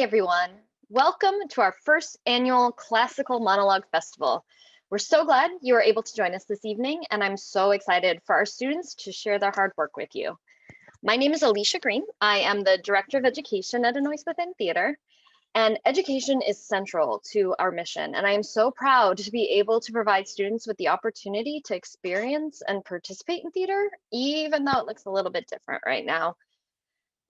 everyone. Welcome to our first annual Classical Monologue Festival. We're so glad you are able to join us this evening, and I'm so excited for our students to share their hard work with you. My name is Alicia Greene. I am the Director of Education at A Noise Within Theater, and education is central to our mission, and I am so proud to be able to provide students with the opportunity to experience and participate in theater, even though it looks a little bit different right now.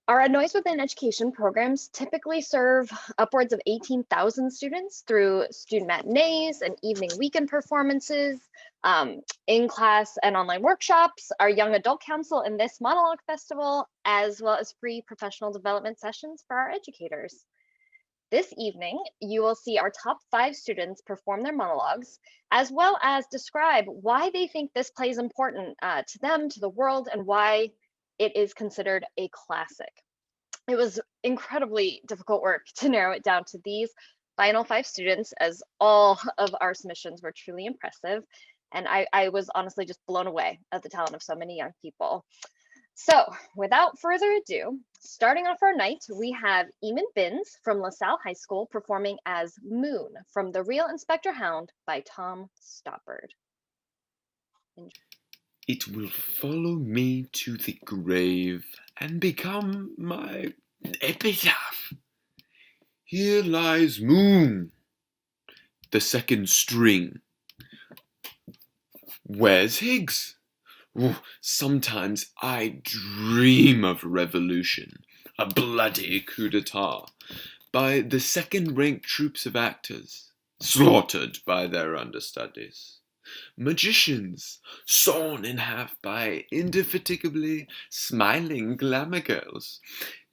Our Noise Within Education programs typically serve upwards of 18,000 students through student matinees and evening weekend performances, in-class and online workshops, our Young Adult Council in this Monologue Festival, as well as free professional development sessions for our educators. This evening, you will see our top 5 students perform their monologues, as well as describe why they think this play is important to them, to the world, and why it is considered a classic. It was incredibly difficult work to narrow it down to these final 5 students, as all of our submissions were truly impressive. And I was honestly just blown away at the talent of so many young people. So without further ado, starting off our night, we have Eamon from LaSalle High School performing as Moon from The Real Inspector Hound by Tom Stoppard. Enjoy. It will follow me to the grave and become my epitaph. Here lies Moon, the second string. Where's Higgs? Oh, sometimes I dream of revolution, a bloody coup d'etat, by the second-rank troops of actors, slaughtered by their understudies. Magicians, sawn in half by indefatigably smiling glamour girls.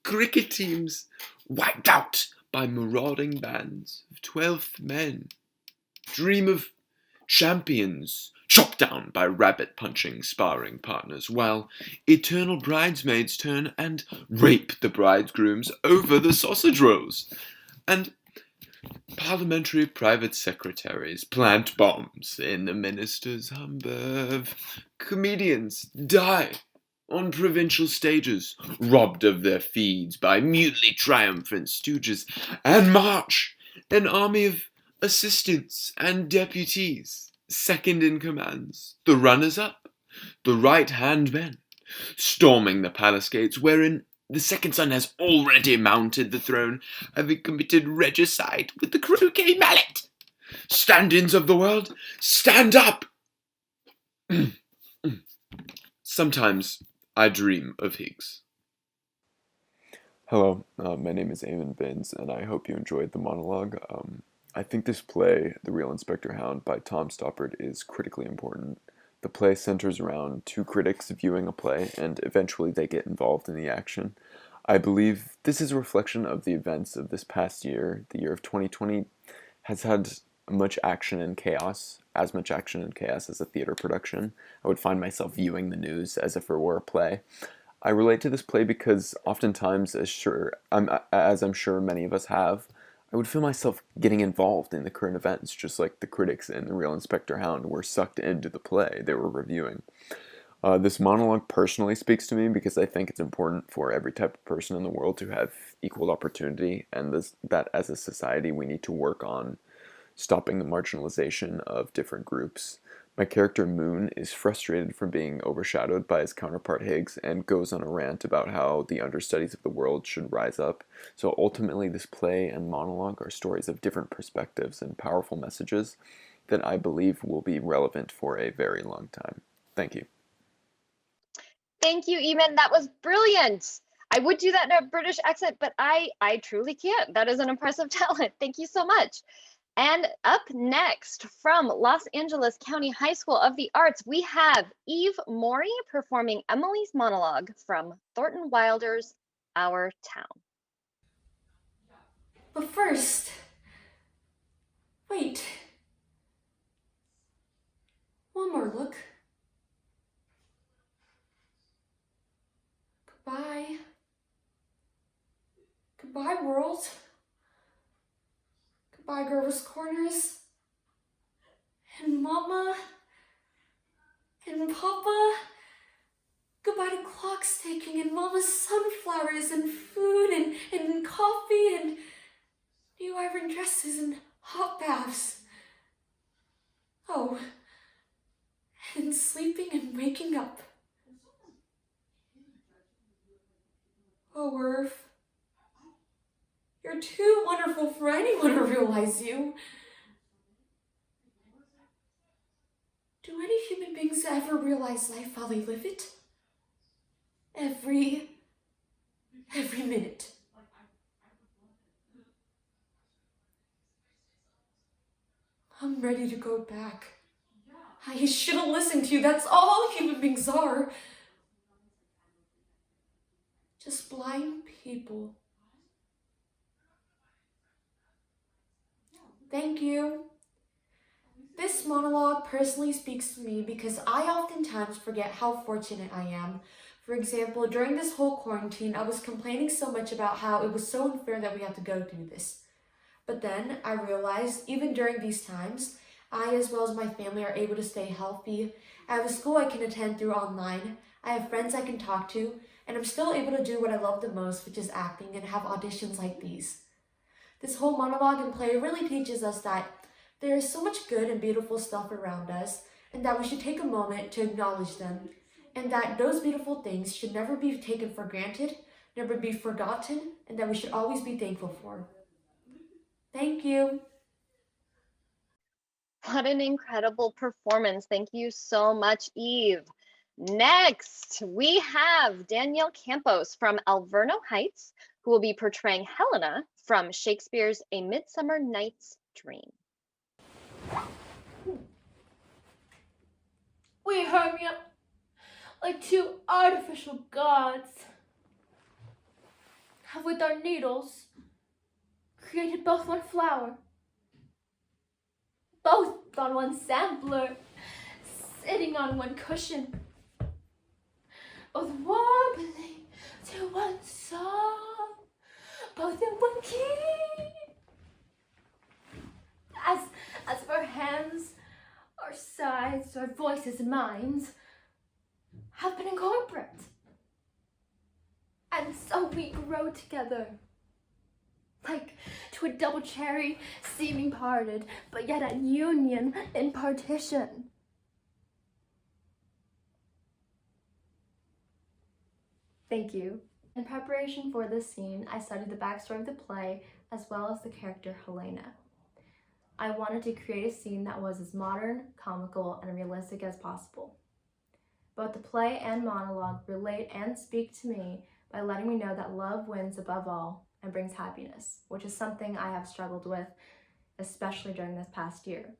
Cricket teams, wiped out by marauding bands of 12th men. Dream of champions, chopped down by rabbit-punching sparring partners, while eternal bridesmaids turn and rape the bridegrooms over the sausage rolls. And parliamentary private secretaries plant bombs in the minister's humbug. Comedians die on provincial stages, robbed of their feeds by mutely triumphant stooges, and march an army of assistants and deputies, second-in-commands, the runners-up, the right-hand men, storming the palace gates wherein the second son has already mounted the throne, having committed regicide with the croquet mallet. Stand-ins of the world, stand up! Sometimes I dream of Higgs. Hello, my name is Eamon, and I hope you enjoyed the monologue. I think this play, The Real Inspector Hound by Tom Stoppard, is critically important. The play centers around 2 critics viewing a play, and eventually they get involved in the action. I believe this is a reflection of the events of this past year. The year of 2020 has had much action and chaos, as much action and chaos as a theater production. I would find myself viewing the news as if it were a play. I relate to this play because oftentimes, as I'm sure many of us have, I would feel myself getting involved in the current events, just like the critics in The Real Inspector Hound were sucked into the play they were reviewing. This monologue personally speaks to me because I think it's important for every type of person in the world to have equal opportunity, and that as a society we need to work on stopping the marginalization of different groups. My character Moon is frustrated from being overshadowed by his counterpart Higgs and goes on a rant about how the understudies of the world should rise up. So ultimately this play and monologue are stories of different perspectives and powerful messages that I believe will be relevant for a very long time. Thank you. Thank you, Eamon. That was brilliant. I would do that in a British accent, but I truly can't. That is an impressive talent. Thank you so much. And up next, from Los Angeles County High School of the Arts, we have Eve Mori performing Emily's monologue from Thornton Wilder's Our Town. But first, wait. One more look. Goodbye. Goodbye, world. Goodbye, Grover's Corners. And Mama. And Papa. Goodbye to clocks ticking and Mama's sunflowers and food and coffee and new iron dresses and hot baths. Oh, and sleeping and waking up. Oh, Irv, you're too wonderful for anyone to realize you. Do any human beings ever realize life while they live it? Every minute. I'm ready to go back. I should have listened to you. That's all human beings are. Just blind people. Thank you. This monologue personally speaks to me because I oftentimes forget how fortunate I am. For example, during this whole quarantine, I was complaining so much about how it was so unfair that we had to go through this. But then I realized, even during these times, I, as well as my family, are able to stay healthy. I have a school I can attend through online. I have friends I can talk to, and I'm still able to do what I love the most, which is acting, and have auditions like these. This whole monologue and play really teaches us that there is so much good and beautiful stuff around us, and that we should take a moment to acknowledge them, and that those beautiful things should never be taken for granted, never be forgotten, and that we should always be thankful for. Thank you. What an incredible performance. Thank you so much, Eve. Next, we have Danielle Campos from Alverno Heights, who will be portraying Helena from Shakespeare's A Midsummer Night's Dream. We hung me up like two artificial gods. Have with our needles created both one flower, both on one sampler, sitting on one cushion, both warbling to one song, both in one key. As for our hands, our sides, our voices and minds have been incorporate. And so we grow together, like to a double cherry seeming parted, but yet at union in partition. Thank you. In preparation for this scene, I studied the backstory of the play as well as the character Helena. I wanted to create a scene that was as modern, comical, and realistic as possible. Both the play and monologue relate and speak to me by letting me know that love wins above all and brings happiness, which is something I have struggled with, especially during this past year.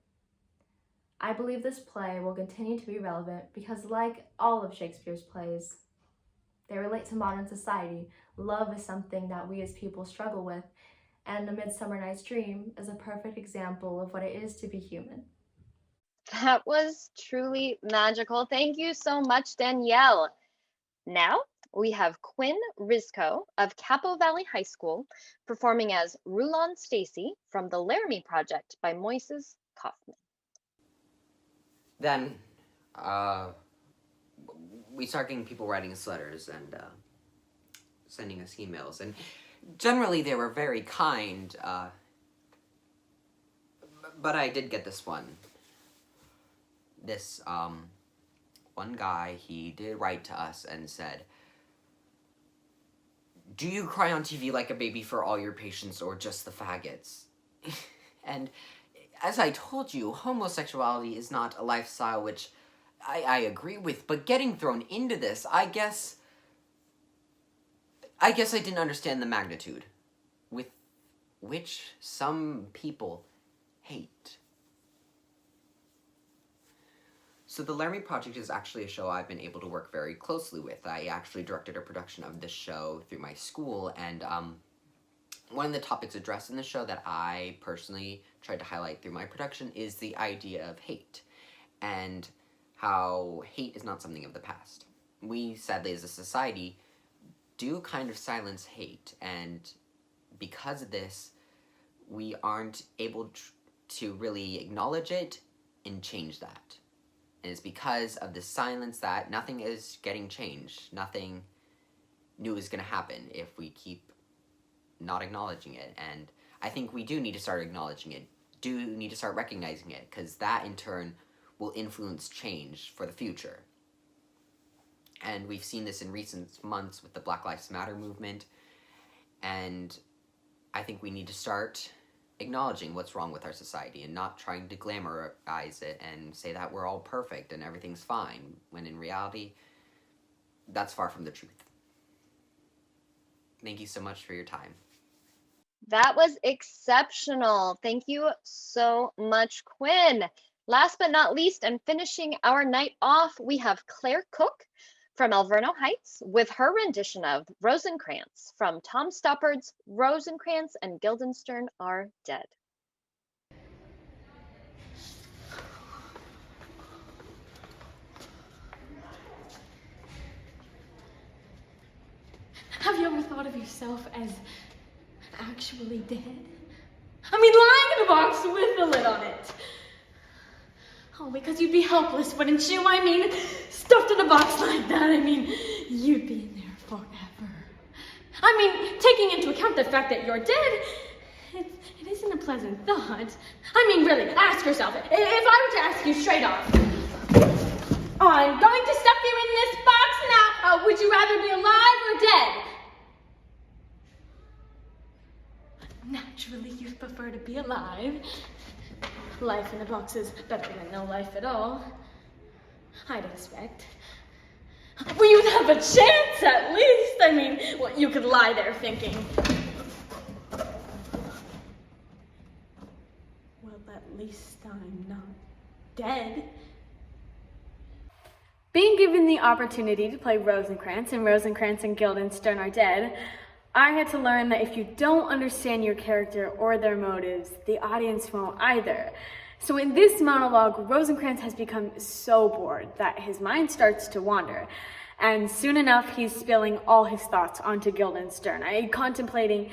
I believe this play will continue to be relevant because, like all of Shakespeare's plays, they relate to modern society. Love is something that we as people struggle with, and A Midsummer Night's Dream is a perfect example of what it is to be human. That was truly magical. Thank you so much, Danielle. Now we have Quinn Rizco of Capo Valley High School performing as Rulon Stacy from the Laramie Project by Moises Kaufman. Then, we start getting people writing us letters and sending us emails, and generally they were very kind, but I did get this one. This, one guy, he did write to us and said, "Do you cry on TV like a baby for all your patients or just the faggots?" And as I told you, homosexuality is not a lifestyle which I agree with, but getting thrown into this, I guess I didn't understand the magnitude with which some people hate. So the Laramie Project is actually a show I've been able to work very closely with. I actually directed a production of this show through my school, and one of the topics addressed in the show that I personally tried to highlight through my production is the idea of hate, and how hate is not something of the past. We, sadly, as a society, do kind of silence hate, and because of this, we aren't able to really acknowledge it and change that. And it's because of the silence that nothing is getting changed. Nothing new is going to happen if we keep not acknowledging it. And I think we do need to start acknowledging it, do need to start recognizing it, because that in turn will influence change for the future. And we've seen this in recent months with the Black Lives Matter movement, and I think we need to start acknowledging what's wrong with our society and not trying to glamorize it and say that we're all perfect and everything's fine, when in reality, that's far from the truth. Thank you so much for your time. That was exceptional. Thank you so much, Quinn. Last but not least, and finishing our night off, we have Claire Cook from Alverno Heights with her rendition of Rosencrantz from Tom Stoppard's Rosencrantz and Guildenstern Are Dead. Have you ever thought of yourself as actually dead? I mean, lying in a box with a lid on it. Oh, because you'd be helpless, wouldn't you? I mean, stuffed in a box like that, I mean, you'd be in there forever. I mean, taking into account the fact that you're dead, it isn't a pleasant thought. I mean, really, ask yourself, if I were to ask you straight off, I'm going to stuff you in this box now, would you rather be alive or dead? Naturally, you'd prefer to be alive. Life in a box is better than no life at all, I'd expect. Well, you'd have a chance at least. I mean, well, you could lie there thinking, well, at least I'm not dead. Being given the opportunity to play Rosencrantz in Rosencrantz and Guildenstern Are Dead, I had to learn that if you don't understand your character or their motives, the audience won't either. So in this monologue, Rosencrantz has become so bored that his mind starts to wander. And soon enough, he's spilling all his thoughts onto Guildenstern, contemplating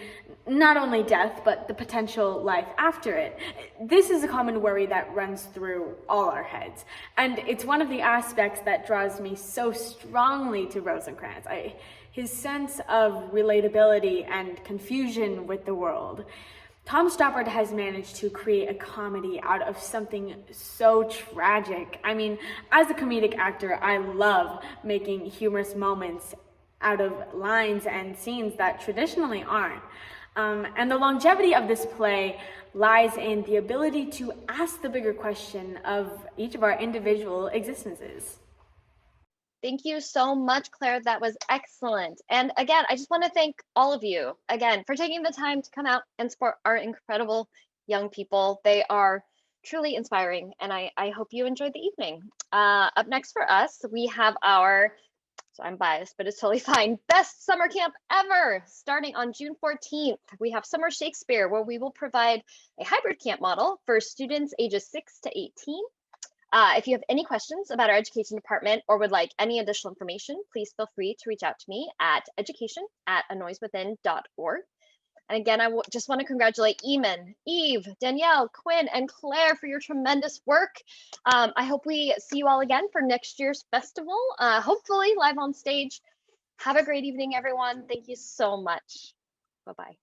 not only death, but the potential life after it. This is a common worry that runs through all our heads. And it's one of the aspects that draws me so strongly to Rosencrantz. His sense of relatability and confusion with the world. Tom Stoppard has managed to create a comedy out of something so tragic. I mean, as a comedic actor, I love making humorous moments out of lines and scenes that traditionally aren't. And the longevity of this play lies in the ability to ask the bigger question of each of our individual existences. Thank you so much, Claire. That was excellent. And again, I just want to thank all of you again for taking the time to come out and support our incredible young people. They are truly inspiring, and I hope you enjoyed the evening. Up next for us, we have our, so I'm biased, but it's totally fine, best summer camp ever. Starting on June 14th, we have Summer Shakespeare, where we will provide a hybrid camp model for students ages 6 to 18. If you have any questions about our education department or would like any additional information, please feel free to reach out to me at education@anoisewithin.org. And again, I just want to congratulate Eamon, Eve, Danielle, Quinn, and Claire for your tremendous work. I hope we see you all again for next year's festival, hopefully live on stage. Have a great evening, everyone. Thank you so much. Bye-bye.